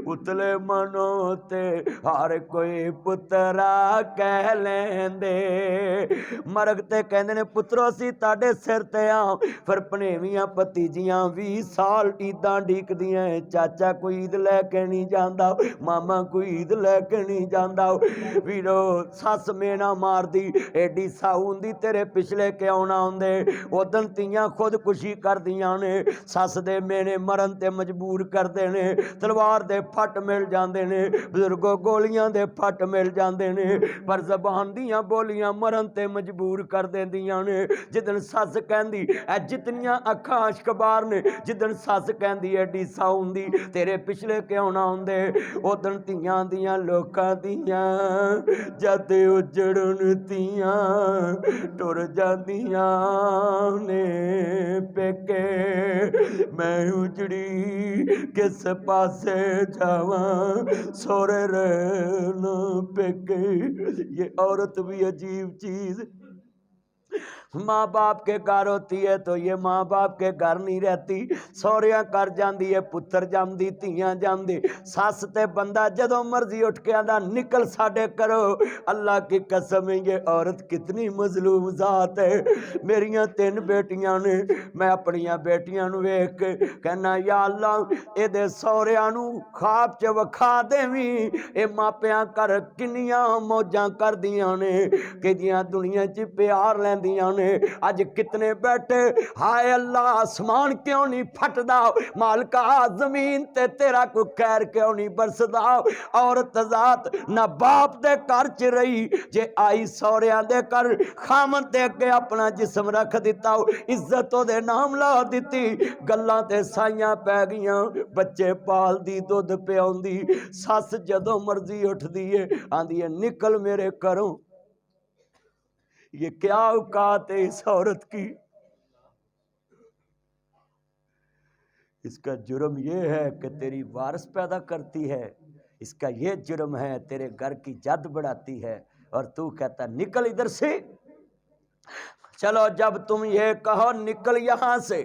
उतले मनो ते हर कोई पुत्रा कह लेंदे। मरग ते कहंदे ने पुत्रो असीं ताडे सिर ते आ, फिर भनेवियां भतीजियां 20 साल ईदां ढीकदियां, चाचा कोई ईद लैके नहीं जांदा, मामा कोई ईद लैके नहीं जांदा। वीरो सस मेना मारदी, एडी साऊ हुंदी तेरे पिछले क्यों ना आउंदे। उदन तियां खुदकुशी करदियां ने, सस दे मेने मरन ते मजबूर करदे ने, तलवार दे फट मिल जांदे ने, बजुर्गो गोलियां दे फट मिल जांदे ने, पर जबान दियां बोलियां मरन ते मजबूर कर देंदियां ने। जिदन सस कहंदी ऐ जितनियां अखां अशकबार ने, जिदन सस कहंदी एडी साऊ हुंदी तेरे पिछले क्यों ना आउंदे, उदन तियां दियां लोकां दियां जद उजड़न तियां टुर जांदियां ने पेके। मैं उजड़ी किस पासे जावां सोरे रहना पेके। ये औरत भी अजीब चीज, माँ बाप के घर होती है तो ये माँ बाप के घर नहीं रहती, सौरिया कर जाती है, पुत्र जामदी धियां जामदी। सस ते बंदा जदों मर्जी उठ के आंदा निकल साडे करो। अल्लाह की कसम है ये औरत कितनी मजलूम जात है। मेरियां 3 बेटियां ने, मैं अपनियां बेटियां नूं वेख के कहना या अल्लाह इहदे सौरियां नूं ख्वाब च वखा देवी, ए मापियां कर किन्नियां मौजां करदियां ने कि जियां दुनिया च प्यार लैंदियां ने। अज कितने बैठे हाय अल्लाह आसमान क्यों नहीं फटदा, मालका जमीन ते तेरा कोई खैर क्यों नहीं बरसदा। औरत जात ना बाप दे घर च रही, जे आई सौरियां दे घर खामन दे अगे अपना जिस्म रख दिता, इज्जत ओदे नाम ला दिती, गल्लां ते साइयां पै गईयां, बच्चे पालदी दुध पियाउंदी। सस जदों मर्जी उठदी है आंदी है निकल मेरे घरों। ये क्या औकात है इस औरत की। इसका जुर्म यह है कि तेरी वारिस पैदा करती है, इसका यह जुर्म है तेरे घर की जद बढ़ाती है, और तू कहता निकल इधर से। चलो जब तुम ये कहो निकल यहां से,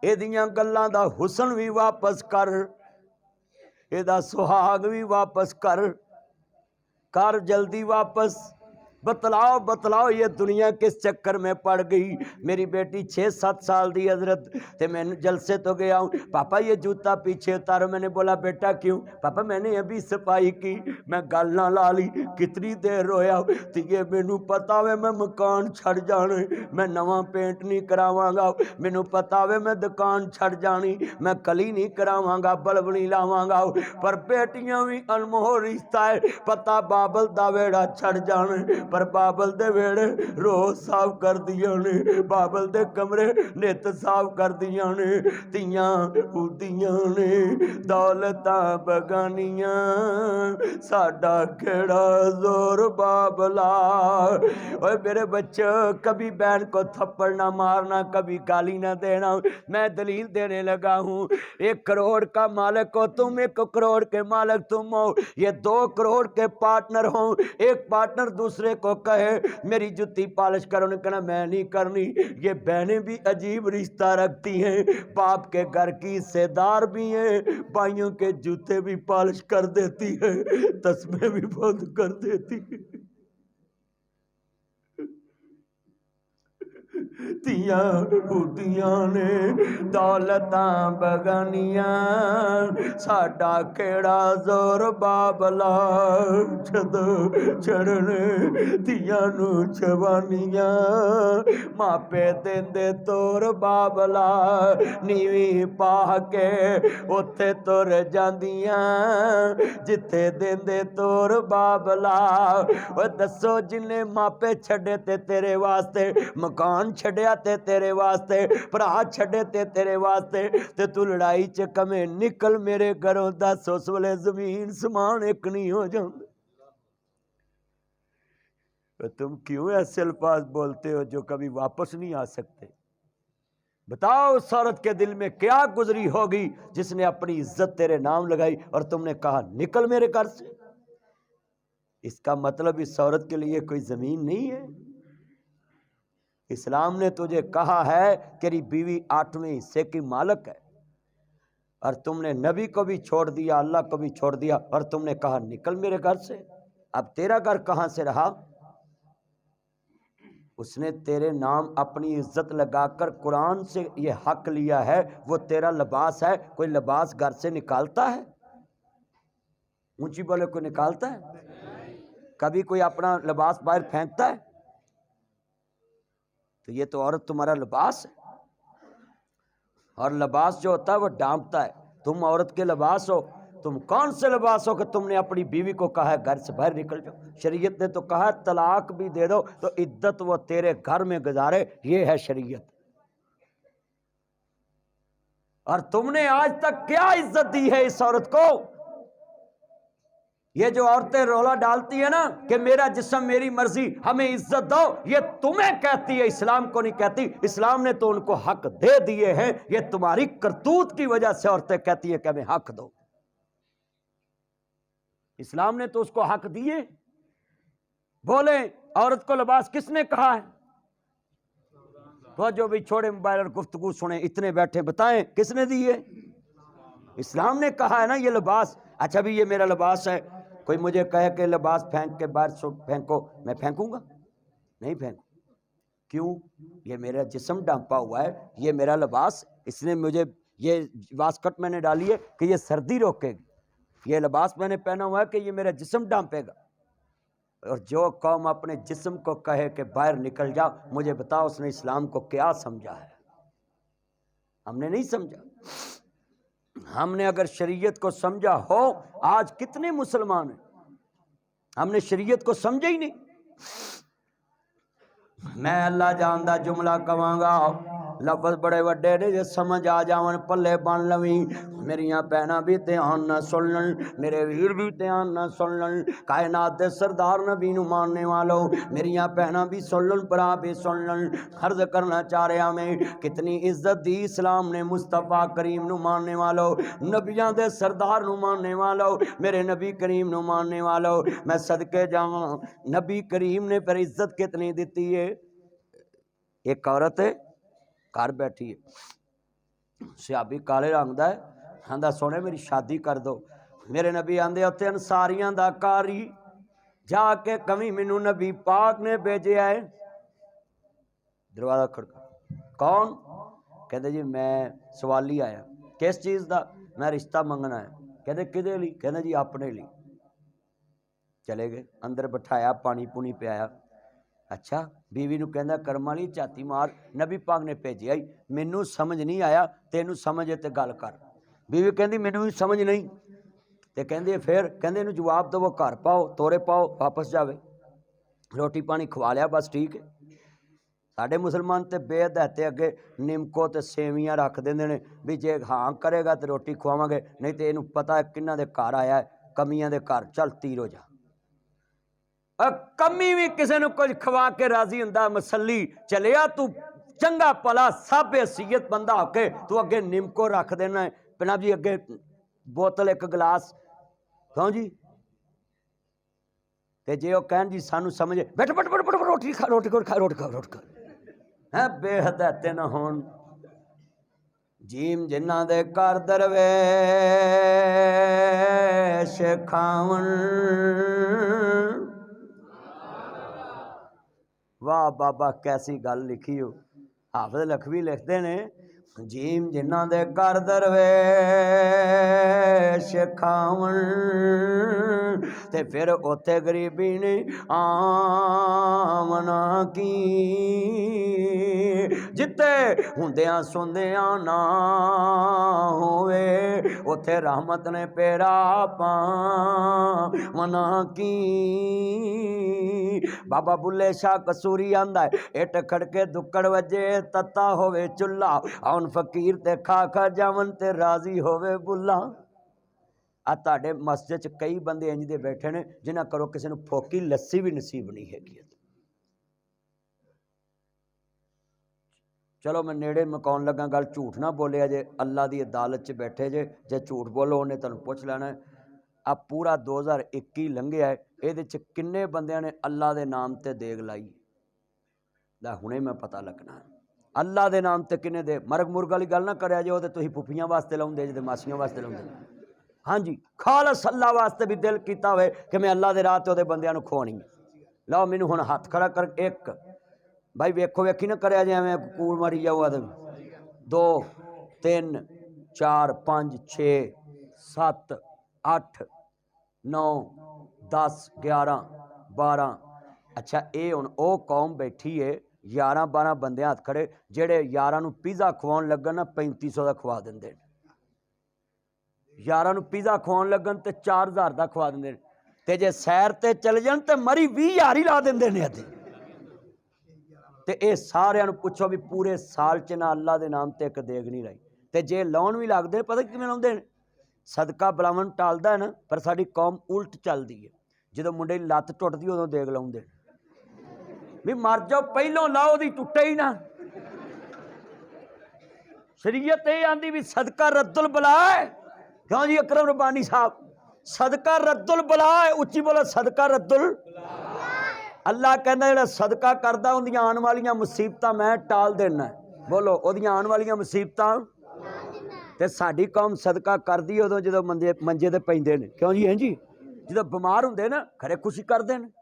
एदियां गल्लां दा हुसन भी वापस कर, एदा सुहाग भी वापस कर, कर जल्दी वापस। बतलाओ बतलाओ ये दुनिया किस चक्कर में पड़ गई। मेरी बेटी 6-7 साल दी हजरत, ते मैंने जलसे तो गया हूँ, पापा ये जूता पीछे उतारो। मैंने बोला बेटा क्यों? पापा मैंने अभी सफाई की, मैं गल ना ला ली, कितनी देर रोया। तो ये मैनू पता वे मैं मकान छड़ जाने, मैं नवा पेंट नहीं करावांगा, मैनू पता वे मैं दुकान छड़ जानी, मैं कली नहीं करावांगा, बल्ब नहीं लावांगा। पर बेटियां भी अनमोल रिश्ता है, पता बाबल दा वेड़ा छड़ जाने, पर बाबल दे वेड़े रोज साफ कर दिया ने, बाबल दे कमरे नित साफ कर दिया ने। तियां उदियां ने दौलतां बगानियां, साडा केड़ा जोर बाबला। ओए मेरे बच्चों कभी बहन को थप्पड़ ना मारना, कभी गाली ना देना। मैं दलील देने लगा हूँ, 1 करोड़ का मालिक हो तुम, 1 करोड़ के मालिक तुम हो, ये 2 करोड़ के पार्टनर हो, एक पार्टनर दूसरे को कहे मेरी जुत्ती पॉलिश करो, ने कहना मैं नहीं करनी। ये बहनें भी अजीब रिश्ता रखती हैं, बाप के घर की हिस्सेदार भी हैं, भाइयों के जूते भी पॉलिश कर देती है, तस्मे भी बंद कर देती है। तियां उदियां ने दौलतां बगानियां, साडा केड़ा जोर बाबला। जदों चढ़न तियां नू जवानियां, मापे देंदे तोर बाबला, नीवी पा के उत्थे तुर जांदियां, जिथे देंदे तोर बाबला। ओ दसो जिन्ने मापे छड़े ते तेरे वास्ते, मकान छड़िया ते तेरे वास्ते, भरा छड़े ते तेरे वास्ते, ते तू लड़ाई च कमे निकल मेरे घरों। दस उस वेले जमीन समान एक नहीं हो जाता। तुम क्यों ऐसे अल्फाज बोलते हो जो कभी वापस नहीं आ सकते? बताओ उस औरत के दिल में क्या गुजरी होगी जिसने अपनी इज्जत तेरे नाम लगाई और तुमने कहा निकल मेरे घर से। इसका मतलब इस औरत के लिए कोई जमीन नहीं है। इस्लाम ने तुझे कहा है तेरी बीवी 8वें हिस्से की मालिक है। और तुमने नबी को भी छोड़ दिया, अल्लाह को भी छोड़ दिया, और तुमने कहा निकल मेरे घर से। अब तेरा घर कहाँ से रहा? उसने तेरे नाम अपनी इज्जत लगाकर कुरान से ये हक लिया है, वो तेरा लिबास है। कोई लिबास घर से निकालता है? ऊंची बोले, कोई निकालता है? कभी कोई अपना लिबास बाहर फेंकता है? तो ये तो औरत तुम्हारा लिबास है। और लिबास जो होता है वो डांपता है। तुम औरत के लिबास हो। तुम कौन से लिबास हो कि तुमने अपनी बीवी को कहा है घर से बाहर निकल जाओ? शरीयत ने तो कहा है तलाक भी दे दो तो इद्दत वो तेरे घर में गुजारे। ये है शरीयत। और तुमने आज तक क्या इज्जत दी है इस औरत को? ये जो औरतें रोला डालती है ना कि मेरा जिस्म मेरी मर्जी, हमें इज्जत दो, ये तुम्हें कहती है, इस्लाम को नहीं कहती। इस्लाम ने तो उनको हक दे दिए हैं। ये तुम्हारी करतूत की वजह से औरतें कहती है कि हमें हक दो। इस्लाम ने तो उसको हक दिए। बोले औरत को लिबास किसने कहा है? तो जो भी छोड़े मोबाइल और गुफ्तगू सुने, इतने बैठे बताएं किसने दिए? इस्लाम ने कहा है ना ये लिबास। अच्छा भी ये मेरा लिबास है, कोई मुझे कहे कि लिबास फेंक के बाहर फेंको, मैं फेंकूंगा? नहीं फेंकू। क्यों? ये मेरा जिस्म ढांपा हुआ है, ये मेरा लिबास। इसने मुझे ये वास्कट मैंने डाली है कि ये सर्दी रोकेगी। ये लिबास मैंने पहना हुआ है कि ये मेरा जिस्म ढांपेगा। और जो कौम अपने जिस्म को कहे कि बाहर निकल जाओ, मुझे बताओ उसने इस्लाम को क्या समझा है? हमने नहीं समझा। हमने अगर शरीयत को समझा हो, आज कितने मुसलमान हैं? हमने शरीयत को समझा ही नहीं। मैं अल्लाह जानदा जुमला कवांगा, लफज बड़े वड्डे ने, जे समझ आ जावन पल्ले बन लवी। मेरिया भैनां भी ध्यान ना सुन लन, मेरे वीर भी ध्यान ना सुन लन। कायनात दे सरदार नबी नू मानने वालों, मेरिया भैनां भी सुन लन, भरा भी सुन लन। अर्ज करना चाह रहा मैं, कितनी इज्जत दी इस्लाम ने मुस्तफ़ा करीम नू मानने वालों, नबियां दे सरदार नू मानने वालों, मेरे नबी करीम नू मानने वालों। मैं सदके जावां, नबी करीम ने फिर इज्जत कितनी दी है। एक औरत है घर बैठी है, सियाबी काले रंग दा है, आंदा सोने मेरी शादी कर दो। मेरे नबी आंदे उत्थे अंसारियां दा कारी जाके कमी मैनू नबी पाक ने भेजा है। दरवाजा खड़का, कौन? कहते जी मैं सवाली आया। किस चीज़ का? मैं रिश्ता मंगना है। कहते किदे लिए? कहते जी अपने लिए। चले गए, अंदर बिठाया, पानी पूनी पियाया। अच्छा, बीवी नू कहंदा करम वाली झाती मार, नबी पाक ने भेजिया ही, मैनू समझ नहीं आया, तेनू समझ है तो गल कर। बीवी कहंदी मैनू भी समझ नहीं। तो कहंदे फिर? कहंदे इनू जवाब दो, घर पाओ, तोरे पाओ, वापस जावे। रोटी पानी खवा लिया, बस ठीक है। साडे मुसलमान तो बेअदहते अगे निमको तो सेवियां रख देंदे ने भी जे हाँ करेगा तो रोटी खवावांगे, नहीं तो इनू पता है किन्ना दे घर आया है, कमियां दे घर, चल तीर हो जा। कमी भी किसी ने कुछ खवा के राजी हुंदा, मसली चलिया तू चंगा भला सब हैसीयत बंदा होके तू अगे निमको रख देना है, जनाब जी अगे बोतल एक गिलास, क्यों जी? ते जे वो कहन जी सानू समझे, बैठ बैठ बैठ बैठ रोटी खा, रोटी खा, रोटी खा, रोटी खा। है बेहदते न होन। जीम जिन्ना दे कर दरवेश खावन, वाह बाबा कैसी गल लिखी हो। हाफिज लखवी लिखते ने, जीम जिन्ना दे कर दरवेश खावन, ते फिर उत्थे गरीबी ने आमना की, जिते हुंदियां सुंदियां ना होवे, उत्थे रहमत ने पेरा पावना की। बाबा बुल्ले शाह कसूरी आंदा है, इट खड़के दुक्कड़ वजे तत्ता होवे चुल्ला, आउन फकीर ते खा खा जावन ते राजी होवे बुल्ला। आ तुहाडे मस्जिद च कई बंदे इंज दे बैठे ने जिन्हां करो किसी नूं फोकी लस्सी भी नसीब नहीं हैगी। चलो मैं नेड़े मकाउन लगा, गल झूठ ना बोलिया जे, अल्लाह की अदालत च बैठे जे, जे झूठ बोलो उन्हें तुहानूं पुछ लेना है। आ पूरा 2021 लंघिया है, ये किन्ने बंदियां ने अल्लाह के नाम ते देग लाई? ला हुणे मैं पता लगना है। अल्लाह के नाम ते किने दे मरग मुर्ग वाली गल ना करिया जे, तुसीं फुफियां वास्ते लाउंदे जे, मासियां वास्ते लाउंदे। हाँ जी, खालस अल्लाह वास्ते भी दिल कीता होवे कि मैं अल्लाह दे राह ते ओहदे बंदियां नूं खवाउणी। लो मैनूं हुण हत्थ खड़ा कर, एक भाई वेखो वेखी ना करिया जे एवें कूड़ मारी जाओ। 2 3 4 5 6 7 8 9 10 11 12। अच्छा ये हुण ओ कौम बैठी है 11 12 बंदे हत्थ खड़े जेड़े 11 नूं पिज़्ज़ा खवाउण लगन ना 3500 का खवा दिंदे। 11 नूं पिज़्ज़ा खवाउण लगन ते 4000 का खवा दिंदे ते जे सैर ते चले जाण ते मरी 20000 ही ला दिंदे ने। ते ये सारिਆਂ ਨੂੰ पुछो भी पूरे साल च ना अल्लाह दे नाम ते एक देग नहीं रही। ते जे लाउण भी लगदे पता किवें लाउंदे ने, सदका बलावन टालदा है ना, पर साडी कौम उल्ट चलदी है। ਜਦੋਂ ਮੁੰਡੇ ਦੀ ਲੱਤ ਟੁੱਟਦੀ ਉਦੋਂ ਦੇਗ ਲਾਉਂਦੇ ਵੀ ਮਰ ਜਾਓ ਪਹਿਲੋਂ ਲਾਓ ਦੀ ਟੁੱਟੇ ਹੀ ਨਾ। शरीयत ये आंदी भी सदका रद्दुल बला है। क्यों जी अकरम रब्बानी साहब, सदका रद्दुल बला है। उच्ची बोलो सदका रद्दुल। अल्लाह कहना जेड़ा सदका करदा उहदियां आने वालियां मुसीबतां मैं टाल देना। बोलो ओहदियां आने वालियां मुसीबतां ते साडी कौम सदका करदी उदों जदों मंजे ते पैंदे ने। क्यों जी? हैं जी, जदों बीमार हुंदे ना खरे खुशी करदे ने।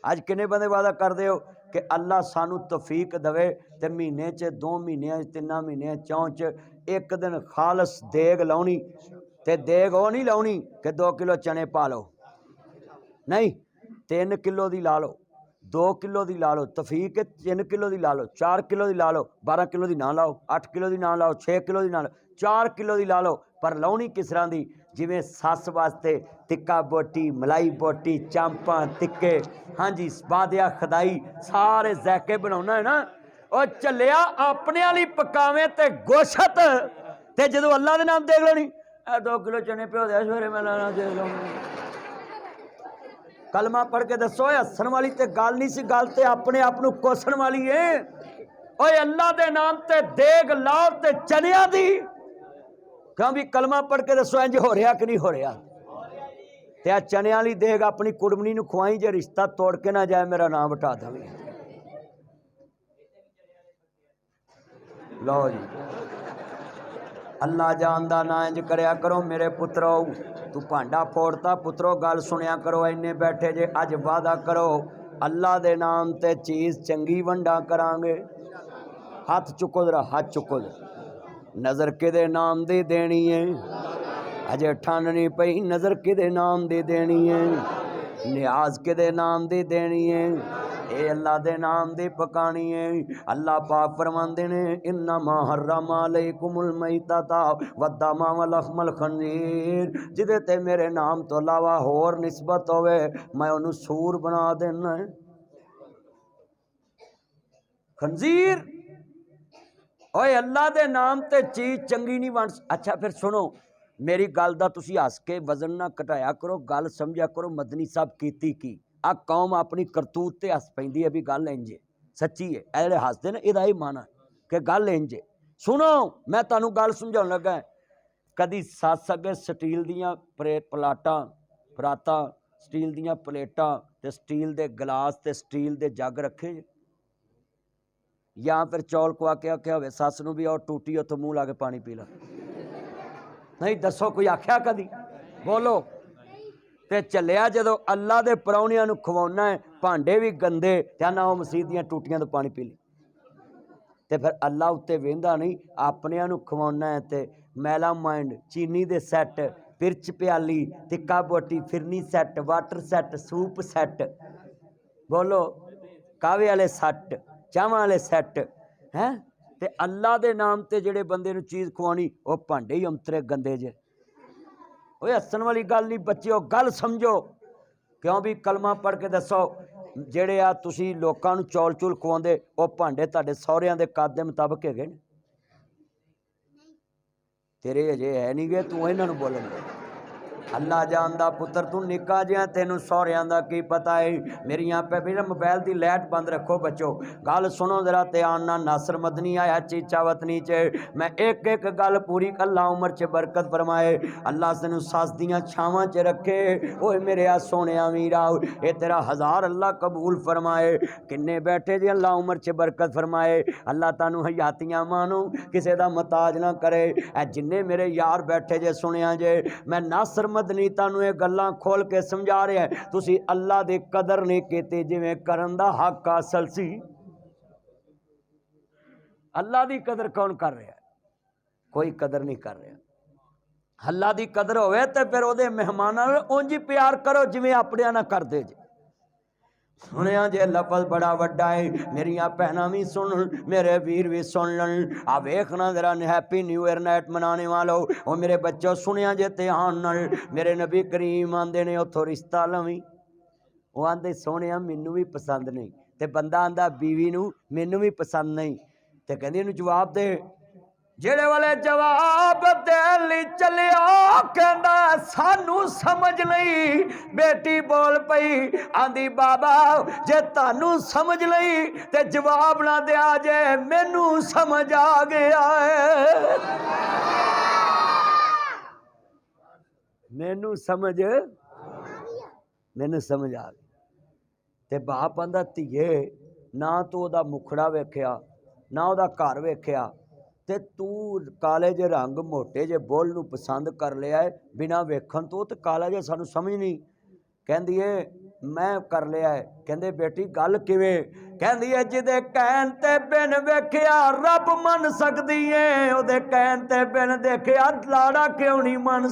अज किन्ने बंदे वादा करदे हो कि अल्लाह सानू तौफीक दवे ते महीने च 2 महीने 3 महीने 4 च एक दिन खालस देग लाउणी। ते देग वो नहीं लाउणी कि 2 किलो चने पा लो, नहीं 3 किलो दी ला लो, 2 किलो दी ला लो, तौफीक 3 किलो दी ला लो, 4 किलो दी ला लो, 12 किलो दी ना लाओ, 8 किलो दी ना लाओ, 6 किलो दी ना लाओ, 4 किलो दी ला लो। पर लाउणी किस तरह दी? जिवें सस वास्ते टिक्का बोटी, मलाई बोटी, चांपा टिक्के, हाँ जी बादिया खदाई सारे जैके बनाउणा है ना। और झल्लिया अपने वाली पकावे ते गोशत ते जदों अल्लाह दे नाम देख लैनी 2 किलो चने पिओ दे सवेरे मैं लाना देख लूँगा। कलमा पढ़ के दसो हसन वाली ते गल नहीं सी, गल ते अपने आप नूं कोसण वाली है। ओए अल्लाह दे नाम ते देग लाओ ते चनिया दी। क्यों भी कलमा पढ़ के दसो इंज हो रहा कि नहीं हो रहा? ते आ चने वाली देग अपनी कुड़मनी नूं खुआई, जे रिश्ता तोड़ के ना जाए मेरा नाम हटा देवी। लो जी अल्लाह जानदा ना इंज करया करो मेरे पुत्रो। तू भांडा फोड़ता पुत्रो, गल सुनिया करो। इन्ने बैठे जे अज वादा करो अल्लाह दे नाम ते चीज़ चंगी वंडा करांगे। हाथ चुको जरा, हाथ चुको जरा। नज़र किदे नाम दी देनी है? अजे ठाननी पई नज़र किदे नाम दी देनी है? नियाज किदे नाम दी देनी है? ये अल्लाह दे नाम दी पकानी है। अल्लाह पाक फरमांदे ने इन्नमा हर्रमा अलैकुमुल मैतता वद्दमा वलहमल खंजीर। जिदे ते मेरे नाम तो अलावा होर निस्बत होवे मैं उन्हें सूर बना देना है, खंजीर। ओए अल्लाह दे नाम ते चीज़ चंगी नहीं बन। अच्छा फिर सुनो मेरी गल दा तुसी हस के वजन ना घटाया करो, गल समझा करो मदनी साहब कीती की। आ कौम अपनी करतूत ते हस पैंदी है भी गल इंज है, सच्ची है। ए जेहड़े हसदे ने एदा ही माना कि गल इंज है। सुनो मैं तुहानू गल समझाउण लगा। कदी सस अगे स्टील दियां प्लाटां परातां, स्टील दियां प्लेटां ते स्टील दे गिलास ते स्टील दे जग रखे या फिर चौल खुआ के आख्या होवे सस नूं भी और टूटी उत्थों मूँह ला के पानी पी ला? नहीं दसो कोई आख्या कदी? बोलो। ते चलिया जदों अल्लाह दे परौणियां नूं खवाउणा है भांडे भी गंदे ते ना मसीह दियां टूटियां तो पानी पी ली। ते फिर अल्लाह उत्ते वेंदा नहीं, अपनियां नूं खवाउणा है ते मैला माइंड चीनी दे सैट, पिरच प्याली, tikka boti, phirni set, water set, soup set, बोलो कावे वाले सैट, चावां वाले सैट हैं। ते अल्लाह दे नाम ते जेड़े बंदे नूं चीज़ खवानी वो भांडे ही अंतरे गंदे जे। ओए हसन वाली गल नहीं बच्चिओ, गल समझो। क्यों भी कलमा पढ़ के दसो जेड़े आ तुसी लोकां नूं चौल चूल खवाउंदे वो भांडे तुहाडे सौहरियां दे कद दे मुताबक हैगे ने? तेरे अजे है नहीं गए तू इन्हां नूं बोलन दे। अल्लाह जानदा पुत्र तू निक्का जिहा तेनू सौहरियां दा की पता है। मेरियां मेरा मोबाइल दी लाइट बंद रखो बच्चो, गल सुनो जरा ध्यान नाल। नासर मदनी आया चीचा वतनी च, मैं एक एक गल पूरी अल्लाह उम्र च बरकत फरमाए, अल्लाह तेनू सस दियां छावां च रखे। ओए मेरे सोने वीरा, ये तेरा हज़ार अल्लाह कबूल फरमाए। किन्ने बैठे जी, अल्लाह उम्र च बरकत फरमाए, अल्लाह तानू हयातियां मानो, किसे दा मताज ना करे। जिन्ने मेरे यार बैठे जे सुनिया जे, मैं नासर मदनी तानू ये गल्लां खोल के समझा रहा है। तुसी अल्लाह दी कदर नहीं कीती जिवें करन दा हक हासिल सी। अल्लाह दी कदर कौन कर रहा है? कोई कदर नहीं कर रहा। अल्लाह दी कदर होवे ते फिर ओदे मेहमानां नाल उंज ही प्यार करो जिवें अपणियां नाल करदे जे। सुनिया जे लफज बड़ा वड्डा है, मेरिया भैनां भी सुन, मेरे वीर भी सुन लन। आ वेखना जरा हैप्पी न्यू ईयर नाइट मनाने वालों, ओ मेरे बच्चों सुनिया जे ध्यान नाल। मेरे नबी करीम आंदे ने उथों रिश्ता लवी, वो आंदे सोने मैनू भी पसंद नहीं, ते बंदा आंदा बीवी नू मैनू भी पसंद नहीं, ते कहंदी इहनू जवाब दे। जेड़े वाले जवाब देन लई चलिया, कहंदा सानू समझ नहीं। बेटी बोल पई, आंदी बाबा जे तानू समझ नहीं ते जवाब ना दिया जे, मैनू समझ आ गया है। मैनू समझ आ गई। ते बाप आंदा धीए, ना तू ओदा मुखड़ा वेखिया, ना ओदा घर वेखिया, ते तू काले जे रंग मोटे जे बुल नू पसंद कर लिया है बिना वेखन तो, ते काला जे सानू समझ नहीं। कहंदी है मैं कर लिया है। कहंदे बेटी गल किवें? कहंदी है जिदे कहन ते बिन वेखिया रब मन सकदी है, ओदे कहन ते बिन देखिया लाड़ा क्यों नहीं मन